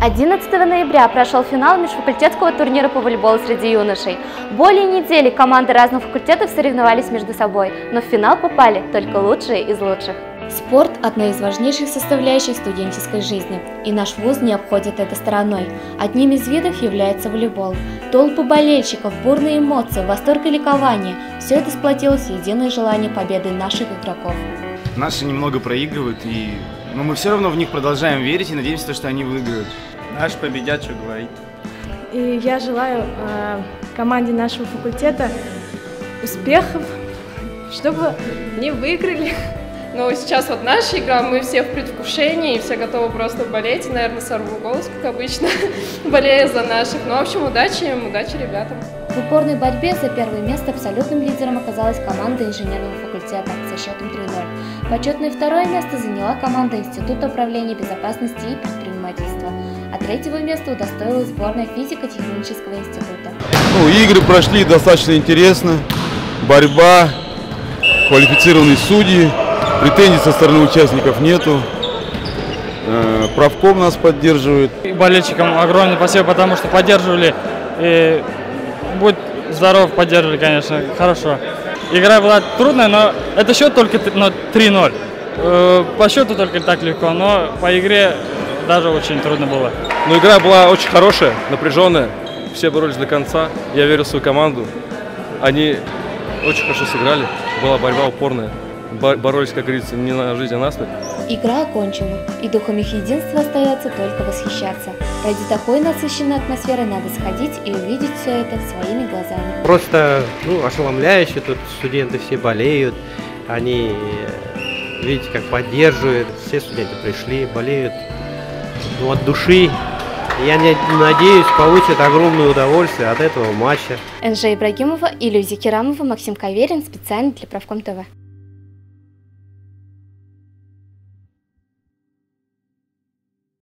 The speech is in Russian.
11 ноября прошел финал межфакультетского турнира по волейболу среди юношей. Более недели команды разных факультетов соревновались между собой, но в финал попали только лучшие из лучших. Спорт – одна из важнейших составляющих студенческой жизни, и наш вуз не обходит это стороной. Одним из видов является волейбол. Толпы болельщиков, бурные эмоции, восторг и ликование – все это сплотилось в единое желание победы наших игроков. Наши немного проигрывают, но мы все равно в них продолжаем верить и надеемся, что они выиграют. Наш победят, что говорит. И я желаю команде нашего факультета успехов, чтобы не выиграли. Но сейчас вот наша игра, мы все в предвкушении, и все готовы просто болеть. Наверное, сорву голос, как обычно, болея за наших. Ну, в общем, удачи им, удачи ребятам. В упорной борьбе за первое место абсолютным лидером оказалась команда инженерного факультета со счетом 3-0. Почетное второе место заняла команда Института управления безопасности и предпринимательства, а третьего места удостоилась сборная физико-технического института. Игры прошли достаточно интересно, борьба, квалифицированные судьи, претензий со стороны участников нету. Правком нас поддерживает. И болельщикам огромное спасибо, потому что поддерживали. И будь здоров, поддерживали, конечно, хорошо. Игра была трудная, но это счет только 3-0. По счету только так легко, но по игре даже очень трудно было. Но игра была очень хорошая, напряженная. Все боролись до конца. Я верю в свою команду. Они очень хорошо сыграли. Была борьба упорная. Боролись, как говорится, не на жизнь, а на смерть. Игра окончена, и духом их единства остается только восхищаться. Ради такой насыщенной атмосферы надо сходить и увидеть все это своими глазами. Просто ошеломляюще, тут студенты все болеют, они, видите, как поддерживают, все студенты пришли, болеют от души. Я надеюсь, получат огромное удовольствие от этого матча. Энжи Ибрагимова, Илюзия Керамова, Максим Каверин, специально для Правком ТВ.